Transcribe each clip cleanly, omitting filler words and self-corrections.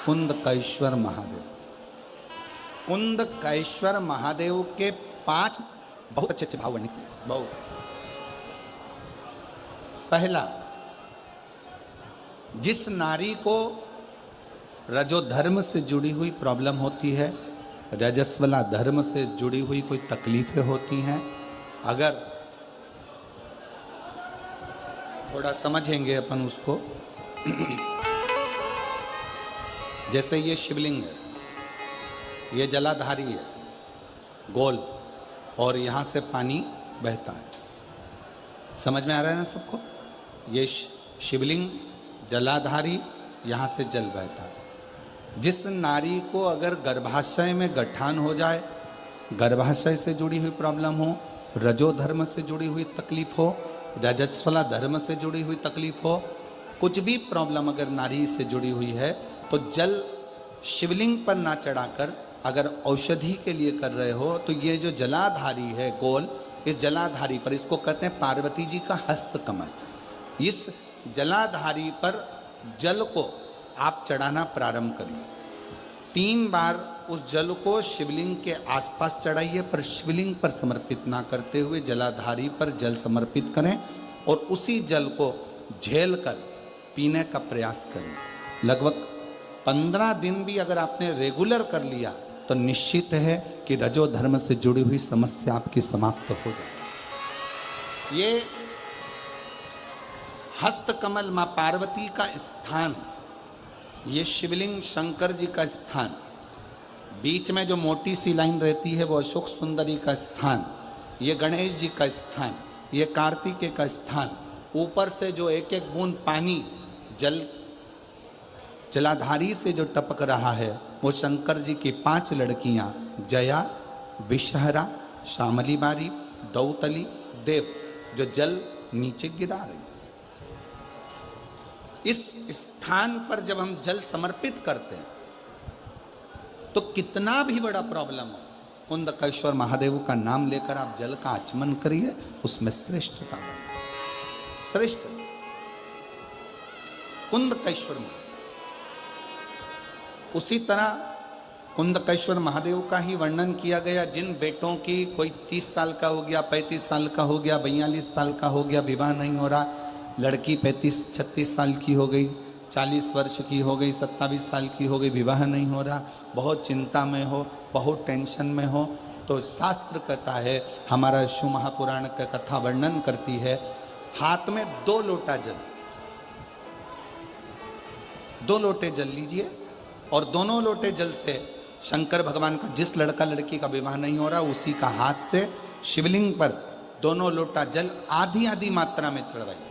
कुंदकेश्वर महादेव। कुंदकेश्वर महादेव के 5 बहुत अच्छे अच्छे भाव वर्णित किए। बहुत पहला, जिस नारी को रजोधर्म से जुड़ी हुई प्रॉब्लम होती है, रजस्वला धर्म से जुड़ी हुई कोई तकलीफें होती हैं, अगर थोड़ा समझेंगे अपन उसको, जैसे ये शिवलिंग है, ये जलाधारी है गोल, और यहाँ से पानी बहता है। समझ में आ रहा है ना सबको? ये शिवलिंग जलाधारी, यहाँ से जल बहता है। जिस नारी को अगर गर्भाशय में गठान हो जाए, गर्भाशय से जुड़ी हुई प्रॉब्लम हो, रजोधर्म से जुड़ी हुई तकलीफ हो, रजस्वला धर्म से जुड़ी हुई तकलीफ हो, कुछ भी प्रॉब्लम अगर नारी से जुड़ी हुई है, तो जल शिवलिंग पर ना चढ़ाकर अगर औषधि के लिए कर रहे हो, तो ये जो जलाधारी है गोल, इस जलाधारी पर, इसको कहते हैं पार्वती जी का हस्त कमल, इस जलाधारी पर जल को आप चढ़ाना प्रारंभ करिए। 3 बार उस जल को शिवलिंग के आसपास चढ़ाइए, पर शिवलिंग पर समर्पित ना करते हुए जलाधारी पर जल समर्पित करें, और उसी जल को झेल कर पीने का प्रयास करें। लगभग 15 दिन भी अगर आपने रेगुलर कर लिया, तो निश्चित है कि रजो धर्म से जुड़ी हुई समस्या आपकी समाप्त हो जाए। ये हस्तकमल मां पार्वती का स्थान, ये शिवलिंग शंकर जी का स्थान, बीच में जो मोटी सी लाइन रहती है वो अशोक सुंदरी का स्थान, ये गणेश जी का स्थान, ये कार्तिकेय का स्थान, ऊपर से जो एक एक बूंद पानी जलाधारी से जो टपक रहा है, वो शंकर जी की 5 लड़कियां, जया, विषहरा, श्यामली बारी, दौतली, देव, जो जल नीचे गिरा रही। इस स्थान पर जब हम जल समर्पित करते हैं, तो कितना भी बड़ा प्रॉब्लम हो, कुंदकेश्वर महादेव का नाम लेकर आप जल का आचमन करिए, उसमें श्रेष्ठता बने। श्रेष्ठ कुंदकेश्वर महादेव। उसी तरह कुंदकेश्वर महादेव का ही वर्णन किया गया, जिन बेटों की कोई 30 साल का हो गया, 35 साल का हो गया, 42 साल का हो गया, विवाह नहीं हो रहा, लड़की 35-36 साल की हो गई, 40 वर्ष की हो गई, 27 साल की हो गई, विवाह नहीं हो रहा, बहुत चिंता में हो, बहुत टेंशन में हो, तो शास्त्र कहता है, हमारा शिव महापुराण का कथा वर्णन करती है, हाथ में 2 लोटा जल, 2 लोटे जल लीजिए, और दोनों लोटे जल से शंकर भगवान का, जिस लड़का लड़की का विवाह नहीं हो रहा, उसी का हाथ से शिवलिंग पर दोनों लोटा जल आधी आधी मात्रा में चढ़ाइए।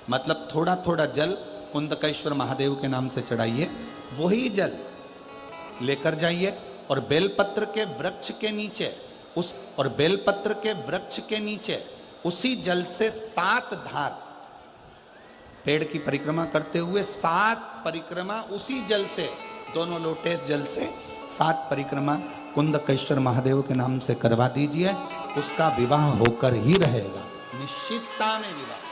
मतलब थोड़ा थोड़ा जल कुंदकेश्वर महादेव के नाम से चढ़ाइए, वही जल लेकर जाइए, और बेलपत्र के वृक्ष के नीचे बेलपत्र के वृक्ष के नीचे उसी जल से 7 धार, पेड़ की परिक्रमा करते हुए 7 परिक्रमा उसी जल से, दोनों लोटे जल से 7 परिक्रमा कुंदकेश्वर महादेव के नाम से करवा दीजिए, उसका विवाह होकर ही रहेगा, निश्चितता में विवाह।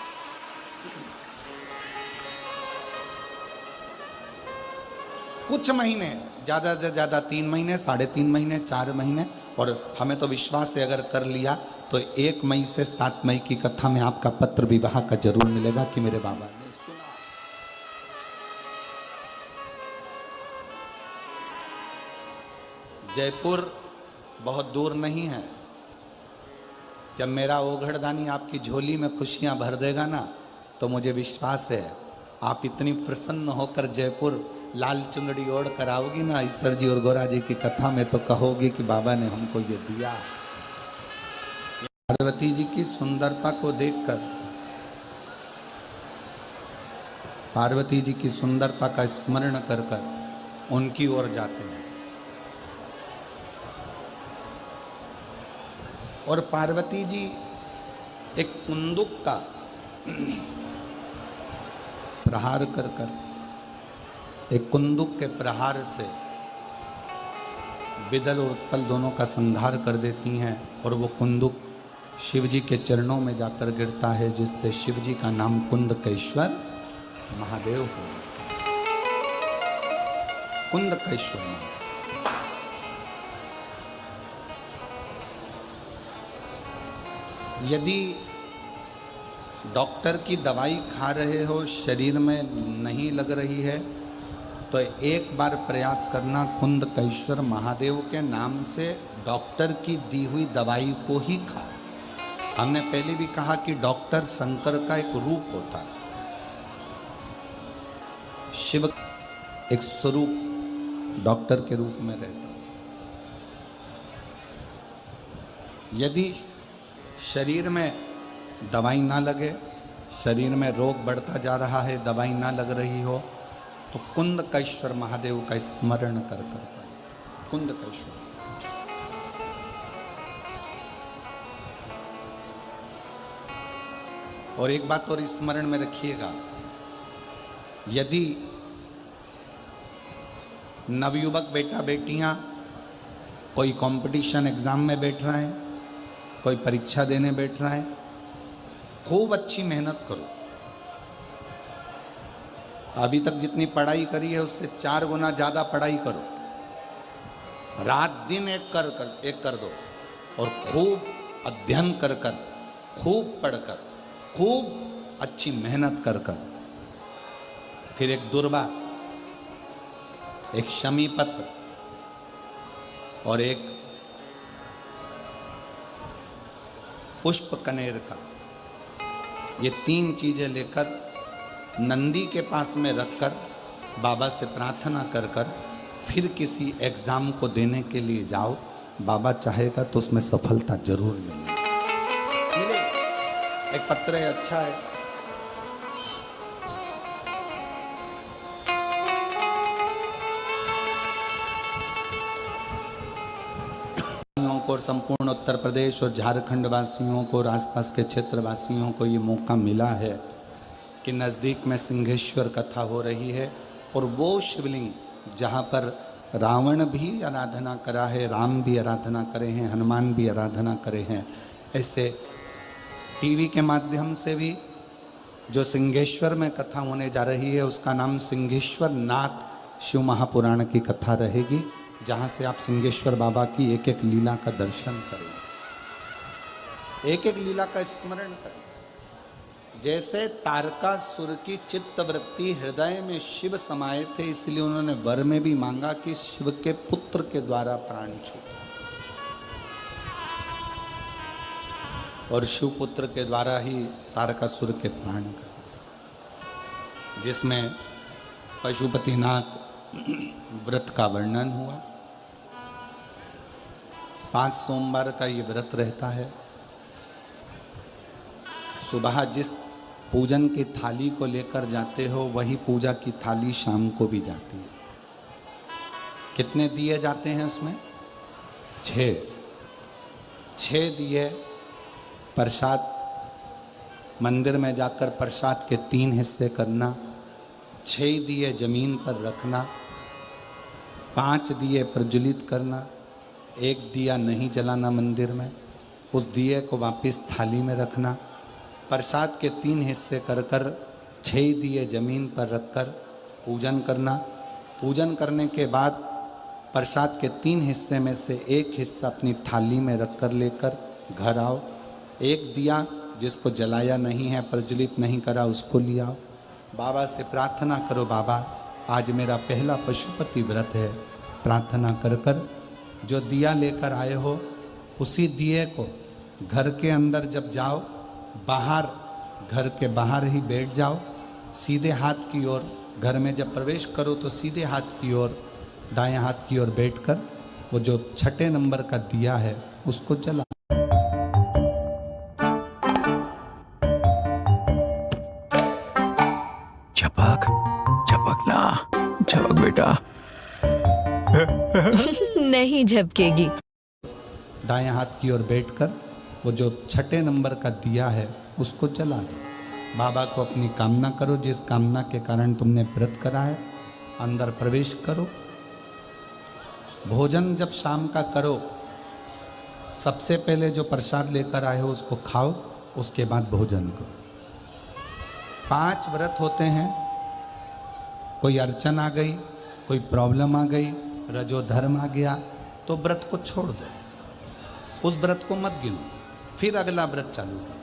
कुछ महीने, ज़्यादा से ज़्यादा 3 महीने, 3.5 महीने, 4 महीने, और हमें तो विश्वास है अगर कर लिया तो 1 मई से 7 मई की कथा में आपका पत्र विवाह का जरूर मिलेगा कि मेरे बाबा ने सुना। जयपुर बहुत दूर नहीं है। जब मेरा ओघड़दानी आपकी झोली में खुशियां भर देगा ना, तो मुझे विश्वास है आप इतनी प्रसन्न होकर जयपुर लाल चुंदड़ी ओढ़ कर आओगी ना ईश्वर जी और गोरा जी की कथा में, तो कहोगी कि बाबा ने हमको ये दिया। पार्वती जी की सुंदरता को देखकर, पार्वती जी की सुंदरता का स्मरण कर कर उनकी ओर जाते हैं, और पार्वती जी एक कुंदुक का प्रहार कर कर, एक कुंदुक के प्रहार से बिदल और उत्पल दोनों का संहार कर देती हैं, और वो कुंदुक शिव जी के चरणों में जाकर गिरता है, जिससे शिव जी का नाम कुंदकेश्वर महादेव हो। कुंदकेश्वर महादेव। यदि डॉक्टर की दवाई खा रहे हो, शरीर में नहीं लग रही है, तो एक बार प्रयास करना, कुंदकेश्वर महादेव के नाम से डॉक्टर की दी हुई दवाई को ही खा। हमने पहले भी कहा कि डॉक्टर शंकर का एक रूप होता है, शिव एक स्वरूप डॉक्टर के रूप में रहता है। यदि शरीर में दवाई ना लगे, शरीर में रोग बढ़ता जा रहा है, दवाई ना लग रही हो, तो कुंदकेश्वर महादेव का स्मरण कर पाए। कुंदकेश्वर। और एक बात और स्मरण में रखिएगा, यदि नवयुवक बेटा बेटियां कोई कंपटीशन एग्जाम में बैठ रहे हैं, कोई परीक्षा देने बैठ रहा है, खूब अच्छी मेहनत करो। अभी तक जितनी पढ़ाई करी है उससे 4 गुना ज़्यादा पढ़ाई करो। रात दिन एक कर दो और खूब अध्ययन कर खूब पढ़कर, खूब अच्छी मेहनत कर फिर एक दुर्वा, एक शमी पत्र और एक पुष्प कनेर का, ये 3 चीजें लेकर नंदी के पास में रखकर बाबा से प्रार्थना कर फिर किसी एग्जाम को देने के लिए जाओ। बाबा चाहेगा तो उसमें सफलता जरूर मिलेगी। एक पत्र है, अच्छा है। और संपूर्ण उत्तर प्रदेश और झारखंड वासियों को और आसपास के क्षेत्र वासियों को ये मौका मिला है कि नज़दीक में सिंहेश्वर कथा हो रही है, और वो शिवलिंग जहाँ पर रावण भी आराधना करा है, राम भी आराधना करे हैं, हनुमान भी आराधना करे हैं, ऐसे टीवी के माध्यम से भी जो सिंहेश्वर में कथा होने जा रही है उसका नाम सिंहेश्वर नाथ शिव महापुराण की कथा रहेगी, जहाँ से आप सिंहेश्वर बाबा की एक एक लीला का दर्शन करें, एक एक लीला का स्मरण करें। जैसे तारकासुर की चित्त वृत्ति हृदय में शिव समाये थे, इसलिए उन्होंने वर में भी मांगा कि शिव के पुत्र के द्वारा प्राण छूटे, और शिव पुत्र के द्वारा ही तारकासुर के प्राण गए, जिसमें पशुपतिनाथ व्रत का वर्णन हुआ। 5 सोमवार का ये व्रत रहता है। सुबह जिस पूजन की थाली को लेकर जाते हो वही पूजा की थाली शाम को भी जाती है। कितने दिए जाते हैं उसमें? 6 दिए। प्रसाद मंदिर में जाकर प्रसाद के 3 हिस्से करना, 6 दिए जमीन पर रखना, 5 दिए प्रज्वलित करना, 1 दिया नहीं जलाना मंदिर में, उस दिए को वापस थाली में रखना, प्रसाद के 3 हिस्से कर 6 दिए जमीन पर रखकर पूजन करना। पूजन करने के बाद प्रसाद के 3 हिस्से में से 1 हिस्सा अपनी थाली में रखकर लेकर घर आओ। 1 दिया जिसको जलाया नहीं है, प्रज्वलित नहीं करा, उसको ले आओ। बाबा से प्रार्थना करो, बाबा आज मेरा पहला पशुपति व्रत है, प्रार्थना कर जो दिया लेकर आए हो उसी दिए को घर के अंदर जब जाओ, बाहर घर के बाहर ही बैठ जाओ, सीधे हाथ की ओर, घर में जब प्रवेश करो तो सीधे हाथ की ओर, दाएं हाथ की ओर बैठकर वो जो 6 नंबर का दिया है उसको जला। झपक झपक ना, झपक बेटा। नहीं झपकेगी। दाएं हाथ की ओर बैठकर वो जो 6 नंबर का दिया है उसको जला दो। बाबा को अपनी कामना करो, जिस कामना के कारण तुमने व्रत करा है, अंदर प्रवेश करो। भोजन जब शाम का करो, सबसे पहले जो प्रसाद लेकर आए हो उसको खाओ, उसके बाद भोजन करो। 5 व्रत होते हैं। कोई अर्चन आ गई, कोई प्रॉब्लम आ गई, रजो धर्म आ गया, तो व्रत को छोड़ दो, उस व्रत को मत गिनो, फिर अगला व्रत चालू करो।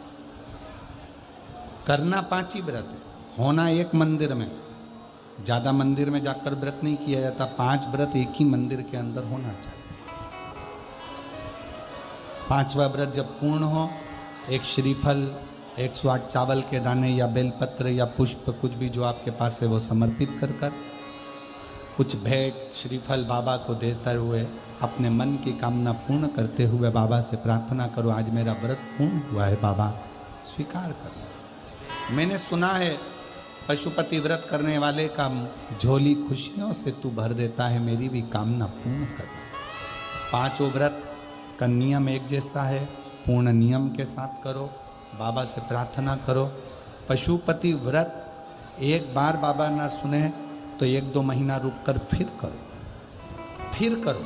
करना 5 ही व्रत है, होना एक मंदिर में, ज़्यादा मंदिर में जाकर व्रत नहीं किया जाता। 5 व्रत एक ही मंदिर के अंदर होना चाहिए। 5वां व्रत जब पूर्ण हो, एक श्रीफल, 108 चावल के दाने या बेलपत्र या पुष्प, कुछ भी जो आपके पास है वो समर्पित कर कर, कुछ भेंट श्रीफल बाबा को देते हुए अपने मन की कामना पूर्ण करते हुए बाबा से प्रार्थना करो, आज मेरा व्रत पूर्ण हुआ है, बाबा स्वीकार करो। मैंने सुना है पशुपति व्रत करने वाले का झोली खुशियों से तू भर देता है, मेरी भी कामना पूर्ण कर। 5 व्रत का नियम एक जैसा है, पूर्ण नियम के साथ करो, बाबा से प्रार्थना करो। पशुपति व्रत एक बार बाबा ना सुने तो 1-2 महीना रुक कर फिर करो।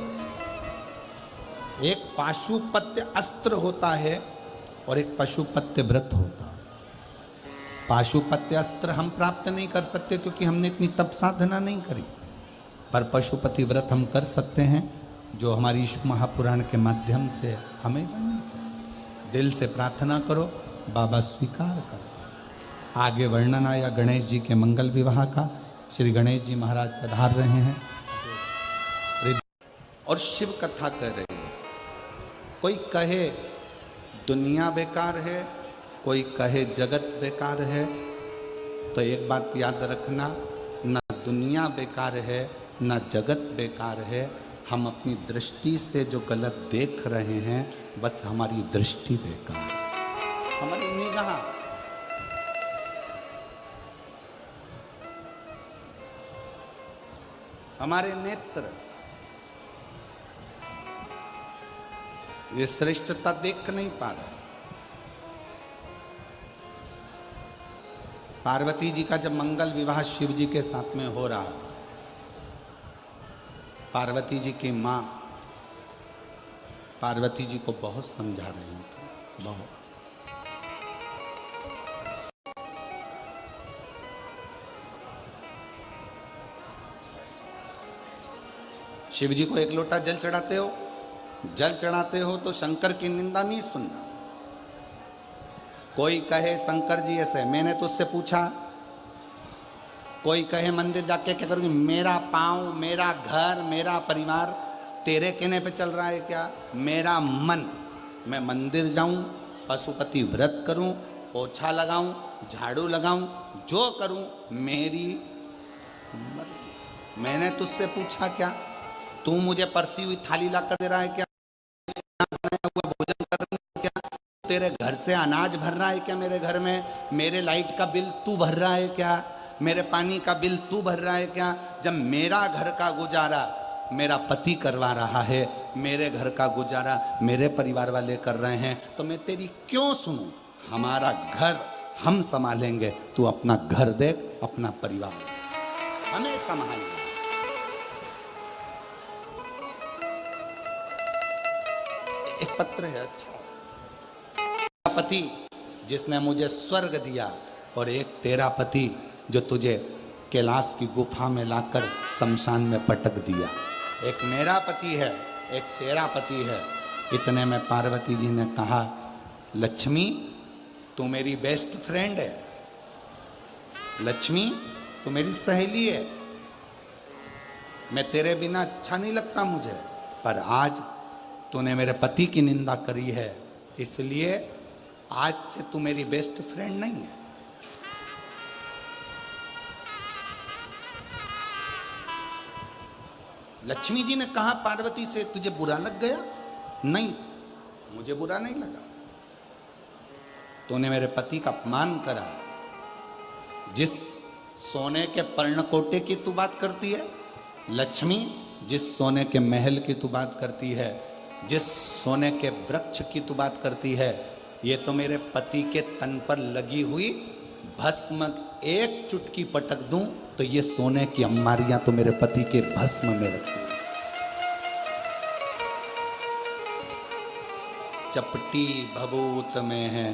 एक पाशुपत्य अस्त्र होता है और एक पशुपत्य व्रत होता है। पाशुपत्य अस्त्र हम प्राप्त नहीं कर सकते क्योंकि हमने इतनी तप साधना नहीं करी, पर पशुपति व्रत हम कर सकते हैं, जो हमारी ईश्वर महापुराण के माध्यम से हमें वर्णित है। दिल से प्रार्थना करो, बाबा स्वीकार करते हैं। आगे वर्णन आया गणेश जी के मंगल विवाह का। श्री गणेश जी महाराज पधार रहे हैं और शिव कथा कर रहे हैं। कोई कहे दुनिया बेकार है, कोई कहे जगत बेकार है, तो एक बात याद रखना, ना दुनिया बेकार है ना जगत बेकार है, हम अपनी दृष्टि से जो गलत देख रहे हैं, बस हमारी दृष्टि बेकार है, हमारी निगाह। हमारे नेत्र ये श्रेष्ठता देख नहीं पा रहे। पार्वती जी का जब मंगल विवाह शिव जी के साथ में हो रहा था, पार्वती जी की माँ पार्वती जी को बहुत समझा रही थी, बहुत। शिव जी को 1 लोटा जल चढ़ाते हो, जल चढ़ाते हो तो शंकर की निंदा नहीं सुनना। कोई कहे शंकर जी ऐसे, मैंने तो उससे पूछा, कोई कहे मंदिर जाके क्या करूँगी, मेरा पाँव, मेरा घर, मेरा परिवार तेरे कहने पे चल रहा है क्या? मेरा मन, मैं मंदिर जाऊं, पशुपति व्रत करूं, पोछा लगाऊं, झाड़ू लगाऊं, जो करूं मेरी मर्जी। मैंने तुझसे पूछा क्या? तू मुझे परसी हुई थाली ला कर दे रहा है क्या? बनाया हुआ भोजन कर रहा है क्या? तेरे घर से अनाज भर रहा है क्या मेरे घर में? मेरे लाइट का बिल तू भर रहा है क्या? मेरे पानी का बिल तू भर रहा है क्या? जब मेरा घर का गुजारा मेरा पति करवा रहा है, मेरे घर का गुजारा मेरे परिवार वाले कर रहे हैं, तो मैं तेरी क्यों सुनूं? हमारा घर हम संभालेंगे, तू अपना घर देख, अपना परिवार हमें संभालना। एक पत्र है, अच्छा, पति जिसने मुझे स्वर्ग दिया और एक तेरा पति जो तुझे कैलाश की गुफा में लाकर शमशान में पटक दिया। एक मेरा पति है, एक तेरा पति है। इतने में पार्वती जी ने कहा, लक्ष्मी तू मेरी बेस्ट फ्रेंड है, लक्ष्मी तू मेरी सहेली है, मैं तेरे बिना अच्छा नहीं लगता मुझे, पर आज तूने मेरे पति की निंदा करी है, इसलिए आज से तू मेरी बेस्ट फ्रेंड नहीं है। लक्ष्मी जी ने कहा पार्वती से, तुझे बुरा लग गया? नहीं, मुझे बुरा नहीं लगा। तूने मेरे पति का अपमान करा। जिस सोने के पर्णकोटे की तू बात करती है लक्ष्मी, जिस सोने के महल की तू बात करती है, जिस सोने के वृक्ष की तू बात करती है, ये तो मेरे पति के तन पर लगी हुई भस्म, एक चुटकी पटक दूं तो ये सोने की अम्मारियां तो मेरे पति के भस्म में रखी, चपटी भभूत में है।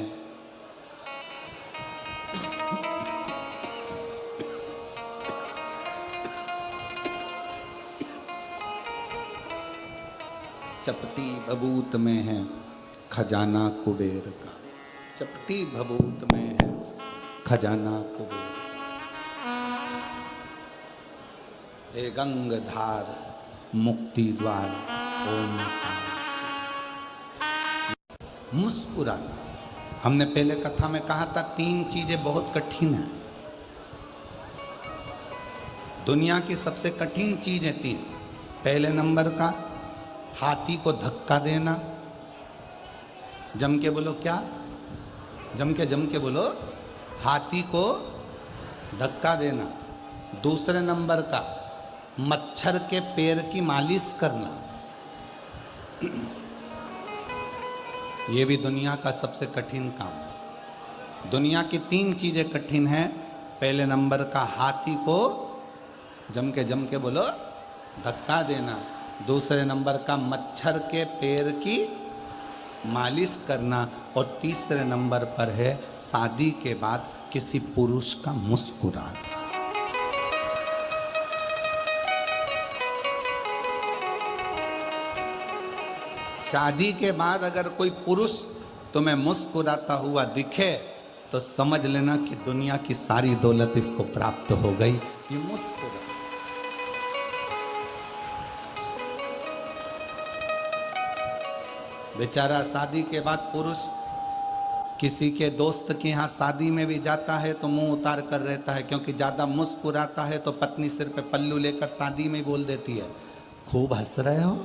चपटी भभूत में है खजाना कुबेर का। चपटी भभूत में है खजाना कुबेर का। हे गंगधार मुक्ति द्वार ओंकार। मुस्कुराना, हमने पहले कथा में कहा था 3 चीजें बहुत कठिन है। दुनिया की सबसे कठिन चीज है 3। पहले नंबर का हाथी को धक्का देना। जम के बोलो क्या? जम के बोलो, हाथी को धक्का देना। दूसरे नंबर का मच्छर के पैर की मालिश करना। ये भी दुनिया का सबसे कठिन काम है। दुनिया की 3 चीजें कठिन हैं। पहले नंबर का हाथी को जम के बोलो धक्का देना। दूसरे नंबर का मच्छर के पैर की मालिश करना। और तीसरे नंबर पर है शादी के बाद किसी पुरुष का मुस्कुराना। शादी के बाद अगर कोई पुरुष तुम्हें मुस्कुराता हुआ दिखे तो समझ लेना कि दुनिया की सारी दौलत इसको प्राप्त हो गई। ये मुस्कुरा, बेचारा शादी के बाद पुरुष किसी के दोस्त के यहाँ शादी में भी जाता है तो मुंह उतार कर रहता है, क्योंकि ज्यादा मुस्कुराता है तो पत्नी सिर पे पल्लू लेकर शादी में बोल देती है, खूब हंस रहे हो।